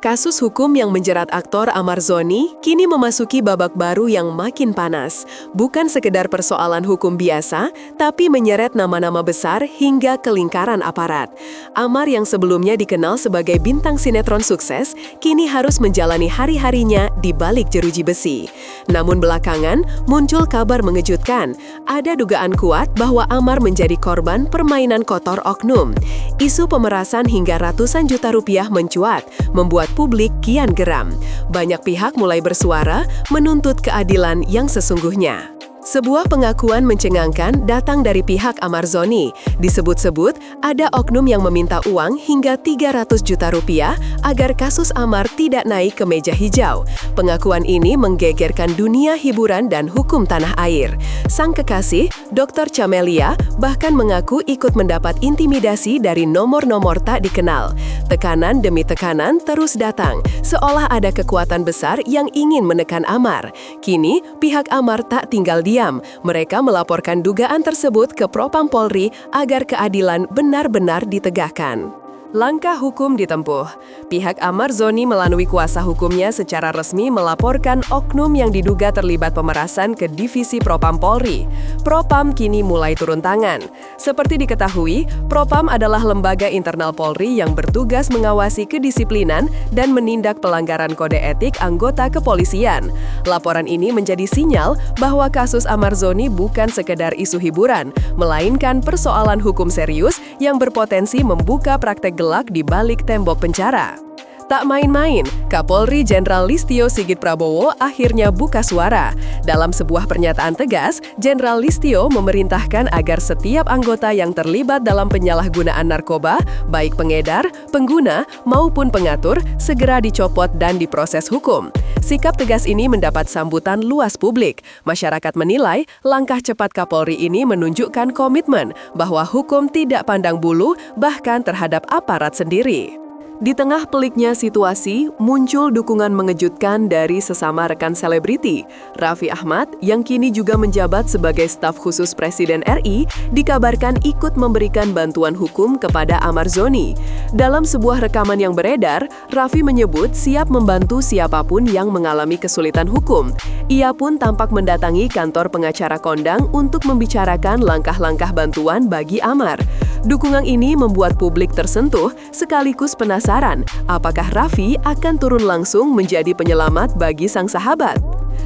Kasus hukum yang menjerat aktor Amar Zoni kini memasuki babak baru yang makin panas. Bukan sekedar persoalan hukum biasa, tapi menyeret nama-nama besar hingga ke lingkaran aparat. Amar yang sebelumnya dikenal sebagai bintang sinetron sukses, kini harus menjalani hari-harinya di balik jeruji besi. Namun belakangan, muncul kabar mengejutkan. Ada dugaan kuat bahwa Amar menjadi korban permainan kotor oknum. Isu pemerasan hingga ratusan juta rupiah mencuat, membuat publik kian geram. Banyak pihak mulai bersuara menuntut keadilan yang sesungguhnya. Sebuah pengakuan mencengangkan datang dari pihak Amar Zoni. Disebut-sebut ada oknum yang meminta uang hingga 300 juta rupiah agar kasus Amar tidak naik ke meja hijau. Pengakuan ini menggegerkan dunia hiburan dan hukum tanah air. Sang kekasih, Dr. Camelia, bahkan mengaku ikut mendapat intimidasi dari nomor-nomor tak dikenal. Tekanan demi tekanan terus datang, seolah ada kekuatan besar yang ingin menekan Amar. Kini, pihak Amar tak tinggal diam. Mereka melaporkan dugaan tersebut ke Propam Polri agar keadilan benar-benar ditegakkan. Langkah hukum ditempuh. Pihak Amar Zoni melalui kuasa hukumnya secara resmi melaporkan oknum yang diduga terlibat pemerasan ke Divisi Propam Polri. Propam kini mulai turun tangan. Seperti diketahui, Propam adalah lembaga internal Polri yang bertugas mengawasi kedisiplinan dan menindak pelanggaran kode etik anggota kepolisian. Laporan ini menjadi sinyal bahwa kasus Amar Zoni bukan sekedar isu hiburan, melainkan persoalan hukum serius yang berpotensi membuka praktek gelak di balik tembok penjara. Tak main-main, Kapolri Jenderal Listio Sigit Prabowo akhirnya buka suara. Dalam sebuah pernyataan tegas, Jenderal Listio memerintahkan agar setiap anggota yang terlibat dalam penyalahgunaan narkoba, baik pengedar, pengguna, maupun pengatur, segera dicopot dan diproses hukum. Sikap tegas ini mendapat sambutan luas publik. Masyarakat menilai langkah cepat Kapolri ini menunjukkan komitmen bahwa hukum tidak pandang bulu, bahkan terhadap aparat sendiri. Di tengah peliknya situasi, muncul dukungan mengejutkan dari sesama rekan selebriti. Raffi Ahmad, yang kini juga menjabat sebagai staf khusus Presiden RI, dikabarkan ikut memberikan bantuan hukum kepada Amar Zoni. Dalam sebuah rekaman yang beredar, Raffi menyebut siap membantu siapapun yang mengalami kesulitan hukum. Ia pun tampak mendatangi kantor pengacara kondang untuk membicarakan langkah-langkah bantuan bagi Amar. Dukungan ini membuat publik tersentuh sekaligus penasaran apakah Raffi akan turun langsung menjadi penyelamat bagi sang sahabat.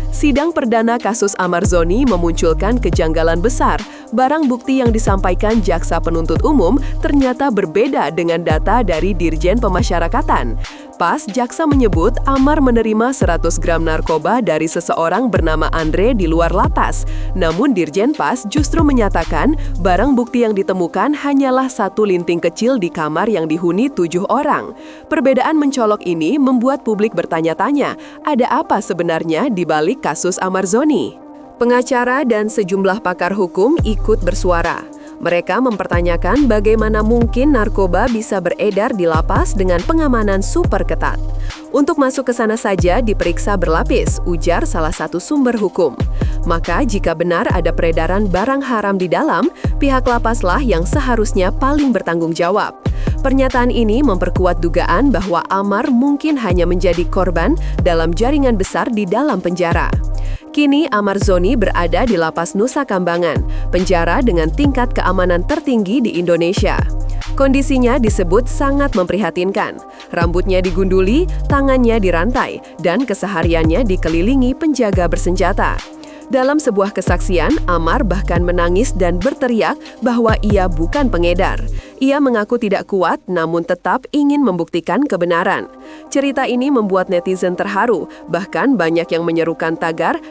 Sidang perdana kasus Amar Zoni memunculkan kejanggalan besar. Barang bukti yang disampaikan jaksa penuntut umum ternyata berbeda dengan data dari Dirjen Pemasyarakatan. Pas, jaksa menyebut Amar menerima 100 gram narkoba dari seseorang bernama Andre di luar latas. Namun Dirjen Pas justru menyatakan barang bukti yang ditemukan hanyalah satu linting kecil di kamar yang dihuni 7 orang. Perbedaan mencolok ini membuat publik bertanya-tanya, ada apa sebenarnya di balik kasus Amar Zoni? Pengacara dan sejumlah pakar hukum ikut bersuara. Mereka mempertanyakan bagaimana mungkin narkoba bisa beredar di lapas dengan pengamanan super ketat. Untuk masuk ke sana saja diperiksa berlapis, ujar salah satu sumber hukum. Maka jika benar ada peredaran barang haram di dalam, pihak lapaslah yang seharusnya paling bertanggung jawab. Pernyataan ini memperkuat dugaan bahwa Amar mungkin hanya menjadi korban dalam jaringan besar di dalam penjara. Kini Amar Zoni berada di Lapas Nusa Kambangan, penjara dengan tingkat keamanan tertinggi di Indonesia. Kondisinya disebut sangat memprihatinkan. Rambutnya digunduli, tangannya dirantai, dan kesehariannya dikelilingi penjaga bersenjata. Dalam sebuah kesaksian, Amar bahkan menangis dan berteriak bahwa ia bukan pengedar. Ia mengaku tidak kuat namun tetap ingin membuktikan kebenaran. Cerita ini membuat netizen terharu, bahkan banyak yang menyerukan tagar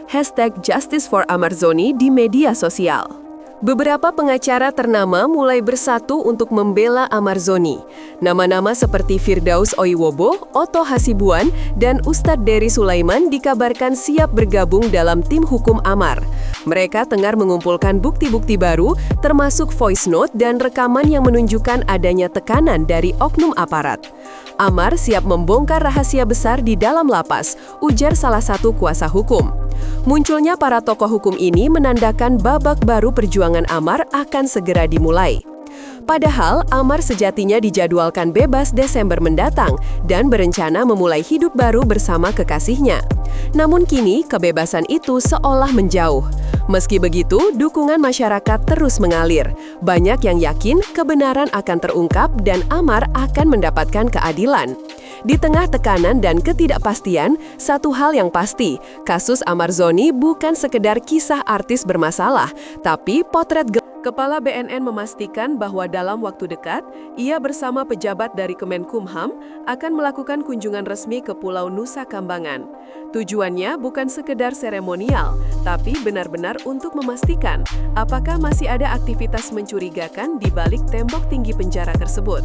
#Justice for Amar Zoni di media sosial. Beberapa pengacara ternama mulai bersatu untuk membela Amar Zoni. Nama-nama seperti Firdaus Oiwobo, Otto Hasibuan, dan Ustadz Dery Sulaiman dikabarkan siap bergabung dalam tim hukum Amar. Mereka tengah mengumpulkan bukti-bukti baru, termasuk voice note dan rekaman yang menunjukkan adanya tekanan dari oknum aparat. Amar siap membongkar rahasia besar di dalam lapas, ujar salah satu kuasa hukum. Munculnya para tokoh hukum ini menandakan babak baru perjuangan Amar akan segera dimulai. Padahal, Amar sejatinya dijadwalkan bebas Desember mendatang dan berencana memulai hidup baru bersama kekasihnya. Namun kini, kebebasan itu seolah menjauh. Meski begitu, dukungan masyarakat terus mengalir. Banyak yang yakin kebenaran akan terungkap dan Amar akan mendapatkan keadilan. Di tengah tekanan dan ketidakpastian, satu hal yang pasti, kasus Amar Zoni bukan sekedar kisah artis bermasalah, tapi potret Kepala BNN memastikan bahwa dalam waktu dekat, ia bersama pejabat dari Kemenkumham akan melakukan kunjungan resmi ke Pulau Nusa Kambangan. Tujuannya bukan sekedar seremonial, tapi benar-benar untuk memastikan apakah masih ada aktivitas mencurigakan di balik tembok tinggi penjara tersebut.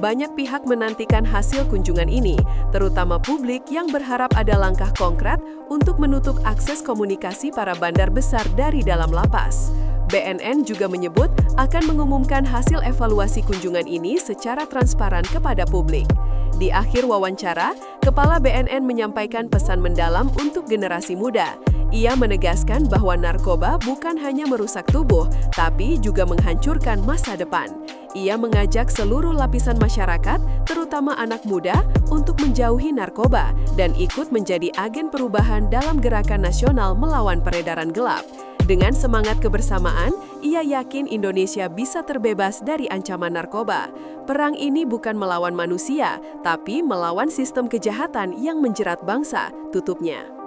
Banyak pihak menantikan hasil kunjungan ini, terutama publik yang berharap ada langkah konkret untuk menutup akses komunikasi para bandar besar dari dalam lapas. BNN juga menyebut akan mengumumkan hasil evaluasi kunjungan ini secara transparan kepada publik. Di akhir wawancara, Kepala BNN menyampaikan pesan mendalam untuk generasi muda. Ia menegaskan bahwa narkoba bukan hanya merusak tubuh, tapi juga menghancurkan masa depan. Ia mengajak seluruh lapisan masyarakat, terutama anak muda, untuk menjauhi narkoba dan ikut menjadi agen perubahan dalam gerakan nasional melawan peredaran gelap. Dengan semangat kebersamaan, ia yakin Indonesia bisa terbebas dari ancaman narkoba. Perang ini bukan melawan manusia, tapi melawan sistem kejahatan yang menjerat bangsa, tutupnya.